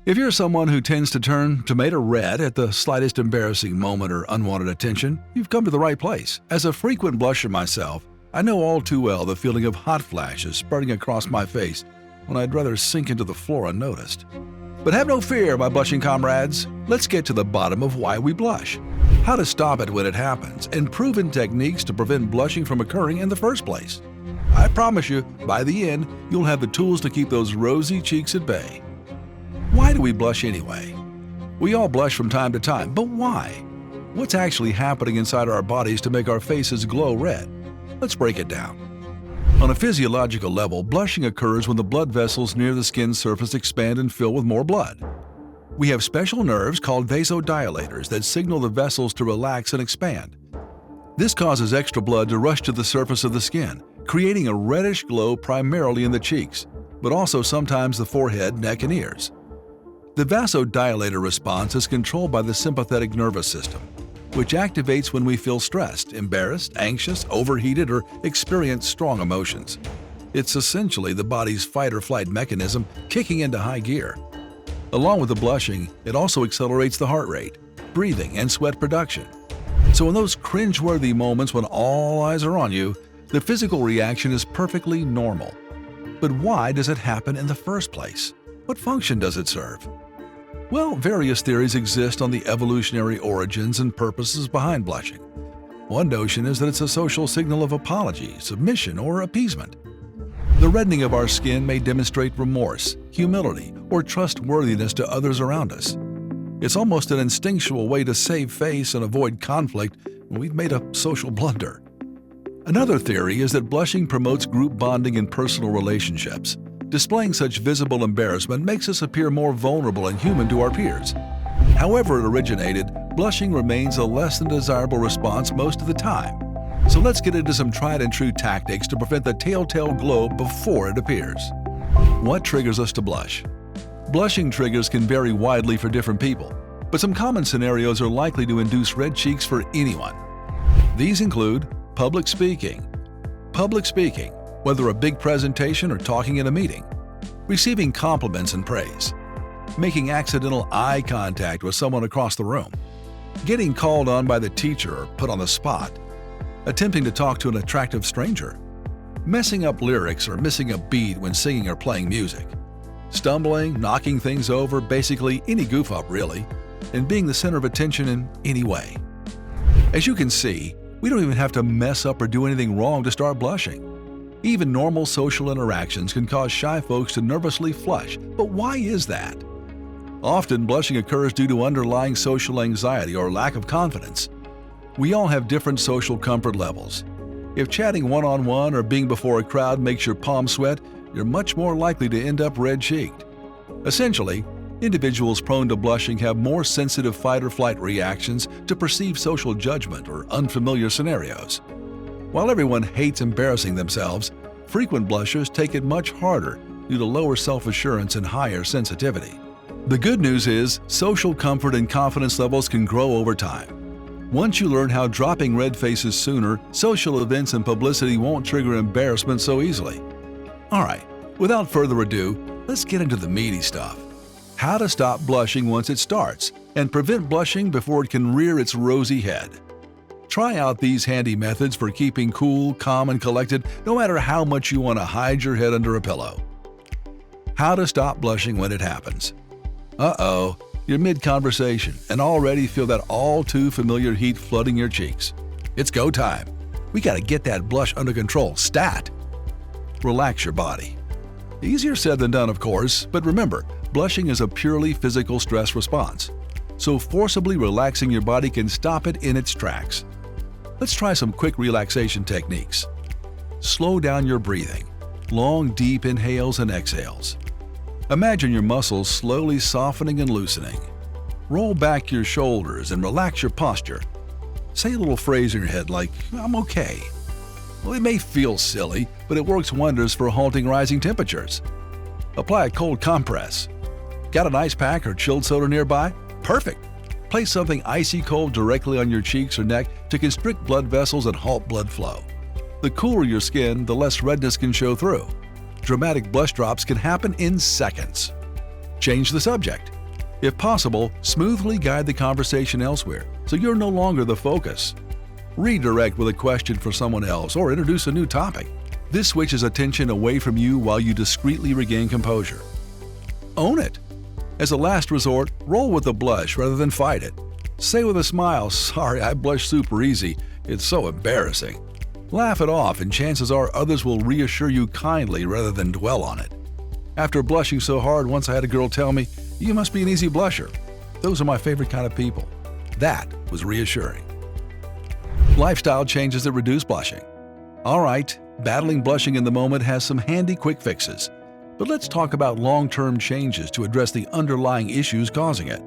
If you're someone who tends to turn tomato red at the slightest embarrassing moment or unwanted attention, you've come to the right place. As a frequent blusher myself, I know all too well the feeling of hot flashes spurting across my face when I'd rather sink into the floor unnoticed. But have no fear, my blushing comrades. Let's get to the bottom of why we blush, how to stop it when it happens, and proven techniques to prevent blushing from occurring in the first place. I promise you, by the end, you'll have the tools to keep those rosy cheeks at bay. Why do we blush anyway? We all blush from time to time, but why? What's actually happening inside our bodies to make our faces glow red? Let's break it down. On a physiological level, blushing occurs when the blood vessels near the skin surface expand and fill with more blood. We have special nerves called vasodilators that signal the vessels to relax and expand. This causes extra blood to rush to the surface of the skin, creating a reddish glow primarily in the cheeks, but also sometimes the forehead, neck, and ears. The vasodilator response is controlled by the sympathetic nervous system, which activates when we feel stressed, embarrassed, anxious, overheated, or experience strong emotions. It's essentially the body's fight-or-flight mechanism kicking into high gear. Along with the blushing, it also accelerates the heart rate, breathing, and sweat production. So in those cringe-worthy moments when all eyes are on you, the physical reaction is perfectly normal. But why does it happen in the first place? What function does it serve? Well, various theories exist on the evolutionary origins and purposes behind blushing. One notion is that it's a social signal of apology, submission, or appeasement. The reddening of our skin may demonstrate remorse, humility, or trustworthiness to others around us. It's almost an instinctual way to save face and avoid conflict when we've made a social blunder. Another theory is that blushing promotes group bonding in personal relationships. Displaying such visible embarrassment makes us appear more vulnerable and human to our peers. However it originated, blushing remains a less than desirable response most of the time. So let's get into some tried and true tactics to prevent the telltale glow before it appears. What triggers us to blush? Blushing triggers can vary widely for different people, but some common scenarios are likely to induce red cheeks for anyone. These include public speaking. Public speaking, whether a big presentation or talking in a meeting. Receiving compliments and praise. Making accidental eye contact with someone across the room. Getting called on by the teacher or put on the spot. Attempting to talk to an attractive stranger. Messing up lyrics or missing a beat when singing or playing music. Stumbling, knocking things over, basically any goof up really, and being the center of attention in any way. As you can see, we don't even have to mess up or do anything wrong to start blushing. Even normal social interactions can cause shy folks to nervously flush, but why is that? Often blushing occurs due to underlying social anxiety or lack of confidence. We all have different social comfort levels. If chatting one-on-one or being before a crowd makes your palms sweat, you're much more likely to end up red-cheeked. Essentially, individuals prone to blushing have more sensitive fight-or-flight reactions to perceived social judgment or unfamiliar scenarios. While everyone hates embarrassing themselves, frequent blushers take it much harder due to lower self-assurance and higher sensitivity. The good news is, social comfort and confidence levels can grow over time. Once you learn how dropping red faces sooner, social events and publicity won't trigger embarrassment so easily. Alright, without further ado, let's get into the meaty stuff. How to stop blushing once it starts, and prevent blushing before it can rear its rosy head. Try out these handy methods for keeping cool, calm, and collected no matter how much you want to hide your head under a pillow. How to stop blushing when it happens. Uh-oh, you're mid-conversation and already feel that all too familiar heat flooding your cheeks. It's go time. We gotta get that blush under control, stat! Relax your body. Easier said than done, of course, but remember, blushing is a purely physical stress response. So forcibly relaxing your body can stop it in its tracks. Let's try some quick relaxation techniques. Slow down your breathing. Long, deep inhales and exhales. Imagine your muscles slowly softening and loosening. Roll back your shoulders and relax your posture. Say a little phrase in your head like, "I'm okay." Well, it may feel silly, but it works wonders for halting rising temperatures. Apply a cold compress. Got an ice pack or chilled soda nearby? Perfect! Place something icy cold directly on your cheeks or neck to constrict blood vessels and halt blood flow. The cooler your skin, the less redness can show through. Dramatic blush drops can happen in seconds. Change the subject. If possible, smoothly guide the conversation elsewhere so you're no longer the focus. Redirect with a question for someone else or introduce a new topic. This switches attention away from you while you discreetly regain composure. Own it. As a last resort, roll with the blush rather than fight it. Say with a smile, "Sorry, I blush super easy. It's so embarrassing." Laugh it off, and chances are others will reassure you kindly rather than dwell on it. After blushing so hard, once I had a girl tell me, "You must be an easy blusher." Those are my favorite kind of people. That was reassuring. Lifestyle changes that reduce blushing. All right, battling blushing in the moment has some handy quick fixes. But let's talk about long-term changes to address the underlying issues causing it.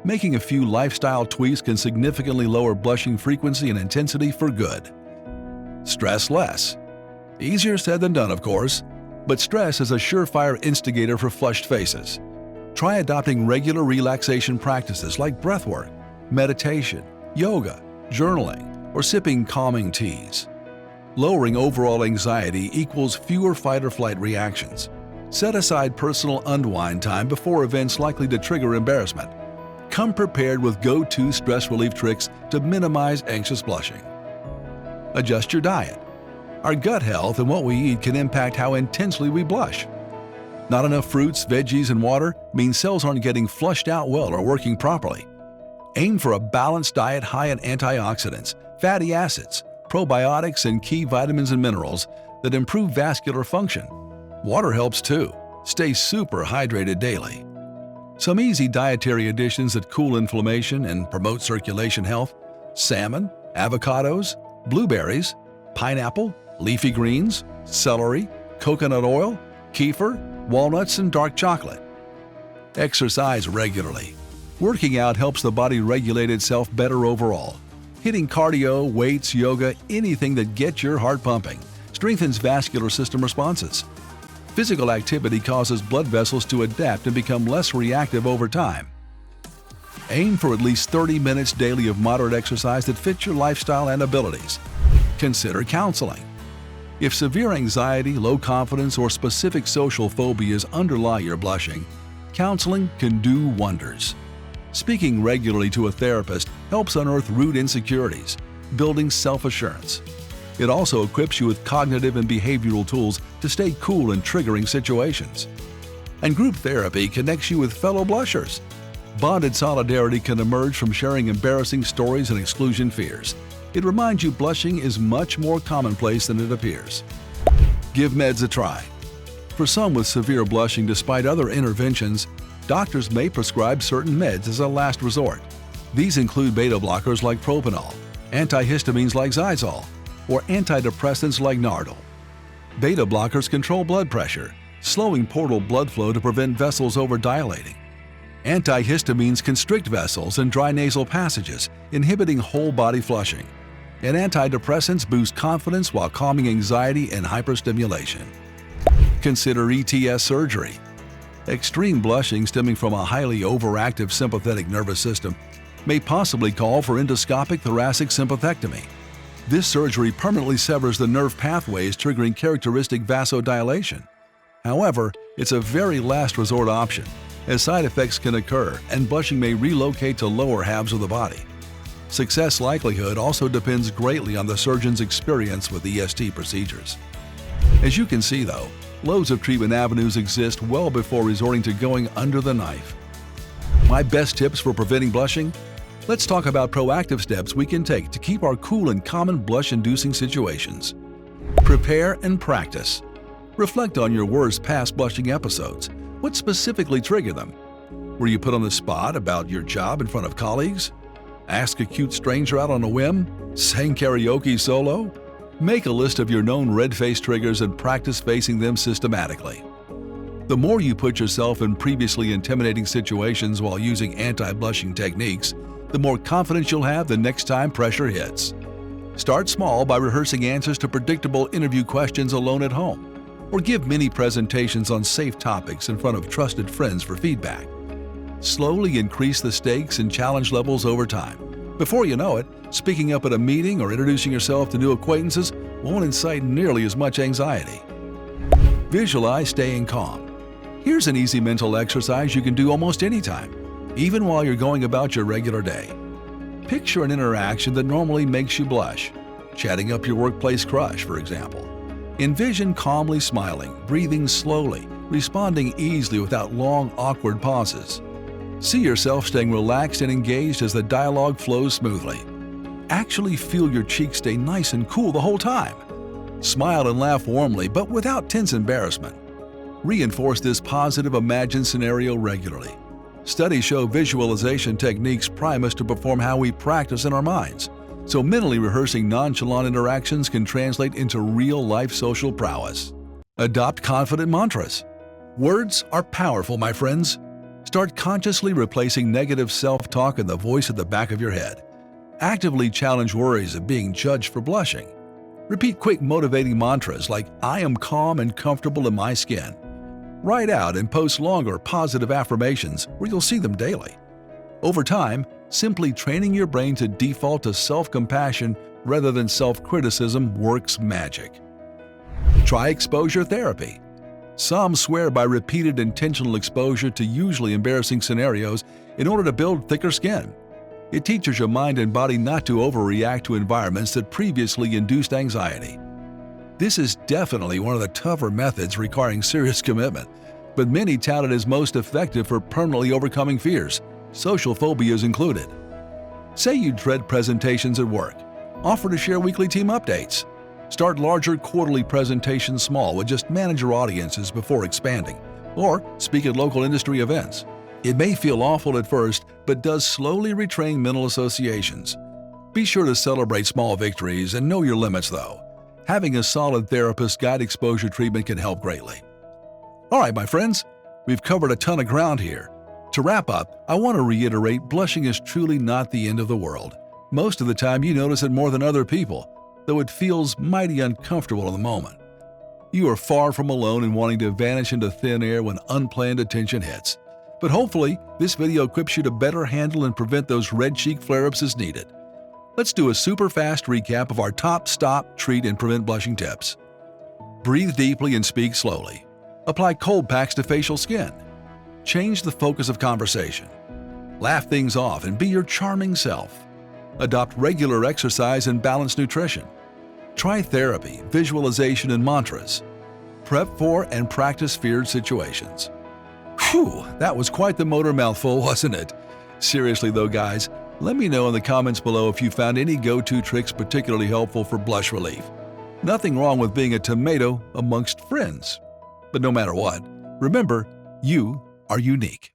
Making a few lifestyle tweaks can significantly lower blushing frequency and intensity for good. Stress less. Easier said than done, of course, but stress is a surefire instigator for flushed faces. Try adopting regular relaxation practices like breathwork, meditation, yoga, journaling, or sipping calming teas. Lowering overall anxiety equals fewer fight-or-flight reactions. Set aside personal unwind time before events likely to trigger embarrassment. Come prepared with go-to stress relief tricks to minimize anxious blushing. Adjust your diet. Our gut health and what we eat can impact how intensely we blush. Not enough fruits, veggies, and water means cells aren't getting flushed out well or working properly. Aim for a balanced diet high in antioxidants, fatty acids, probiotics, and key vitamins and minerals that improve vascular function. Water helps too. Stay super hydrated daily. Some easy dietary additions that cool inflammation and promote circulation health: salmon, avocados, blueberries, pineapple, leafy greens, celery, coconut oil, kefir, walnuts, and dark chocolate. Exercise regularly. Working out helps the body regulate itself better overall. Hitting cardio, weights, yoga, anything that gets your heart pumping, strengthens vascular system responses. Physical activity causes blood vessels to adapt and become less reactive over time. Aim for at least 30 minutes daily of moderate exercise that fits your lifestyle and abilities. Consider counseling. If severe anxiety, low confidence, or specific social phobias underlie your blushing, counseling can do wonders. Speaking regularly to a therapist helps unearth root insecurities, building self-assurance. It also equips you with cognitive and behavioral tools to stay cool in triggering situations. And group therapy connects you with fellow blushers. Bonded solidarity can emerge from sharing embarrassing stories and exclusion fears. It reminds you blushing is much more commonplace than it appears. Give meds a try. For some with severe blushing despite other interventions, doctors may prescribe certain meds as a last resort. These include beta blockers like propanol, antihistamines like Zylol, or antidepressants like Nardil. Beta blockers control blood pressure, slowing portal blood flow to prevent vessels overdilating. Antihistamines constrict vessels and dry nasal passages, inhibiting whole body flushing. And antidepressants boost confidence while calming anxiety and hyperstimulation. Consider ETS surgery. Extreme blushing stemming from a highly overactive sympathetic nervous system may possibly call for endoscopic thoracic sympathectomy. This surgery permanently severs the nerve pathways, triggering characteristic vasodilation. However, it's a very last resort option, as side effects can occur and blushing may relocate to lower halves of the body. Success likelihood also depends greatly on the surgeon's experience with EST procedures. As you can see though, loads of treatment avenues exist well before resorting to going under the knife. My best tips for preventing blushing? Let's talk about proactive steps we can take to keep our cool in common blush-inducing situations. Prepare and practice. Reflect on your worst past blushing episodes. What specifically triggered them? Were you put on the spot about your job in front of colleagues? Ask a cute stranger out on a whim? Sang karaoke solo? Make a list of your known red face triggers and practice facing them systematically. The more you put yourself in previously intimidating situations while using anti-blushing techniques, the more confidence you'll have the next time pressure hits. Start small by rehearsing answers to predictable interview questions alone at home, or give mini presentations on safe topics in front of trusted friends for feedback. Slowly increase the stakes and challenge levels over time. Before you know it, speaking up at a meeting or introducing yourself to new acquaintances won't incite nearly as much anxiety. Visualize staying calm. Here's an easy mental exercise you can do almost anytime, even while you're going about your regular day. Picture an interaction that normally makes you blush, chatting up your workplace crush, for example. Envision calmly smiling, breathing slowly, responding easily without long, awkward pauses. See yourself staying relaxed and engaged as the dialogue flows smoothly. Actually feel your cheeks stay nice and cool the whole time. Smile and laugh warmly, but without tense embarrassment. Reinforce this positive imagined scenario regularly. Studies show visualization techniques prime us to perform how we practice in our minds, so mentally rehearsing nonchalant interactions can translate into real-life social prowess. Adopt confident mantras. Words are powerful, my friends. Start consciously replacing negative self-talk in the voice at the back of your head. Actively challenge worries of being judged for blushing. Repeat quick motivating mantras like, "I am calm and comfortable in my skin." Write out and post longer positive affirmations where you'll see them daily. Over time, simply training your brain to default to self-compassion rather than self-criticism works magic. Try exposure therapy. Some swear by repeated intentional exposure to usually embarrassing scenarios in order to build thicker skin. It teaches your mind and body not to overreact to environments that previously induced anxiety. This is definitely one of the tougher methods requiring serious commitment, but many tout it as most effective for permanently overcoming fears, social phobias included. Say you dread presentations at work. Offer to share weekly team updates. Start larger quarterly presentations small with just manager audiences before expanding, or speak at local industry events. It may feel awful at first, but does slowly retrain mental associations. Be sure to celebrate small victories and know your limits though. Having a solid therapist guide exposure treatment can help greatly. All right, my friends, we've covered a ton of ground here. To wrap up, I want to reiterate blushing is truly not the end of the world. Most of the time you notice it more than other people, though it feels mighty uncomfortable in the moment. You are far from alone in wanting to vanish into thin air when unplanned attention hits. But hopefully, this video equips you to better handle and prevent those red cheek flare-ups as needed. Let's do a super fast recap of our top stop, treat, and prevent blushing tips. Breathe deeply and speak slowly. Apply cold packs to facial skin. Change the focus of conversation. Laugh things off and be your charming self. Adopt regular exercise and balanced nutrition. Try therapy, visualization, and mantras. Prep for and practice feared situations. Whew, that was quite the motor mouthful, wasn't it? Seriously though, guys, let me know in the comments below if you found any go-to tricks particularly helpful for blush relief. Nothing wrong with being a tomato amongst friends. But no matter what, remember, you are unique.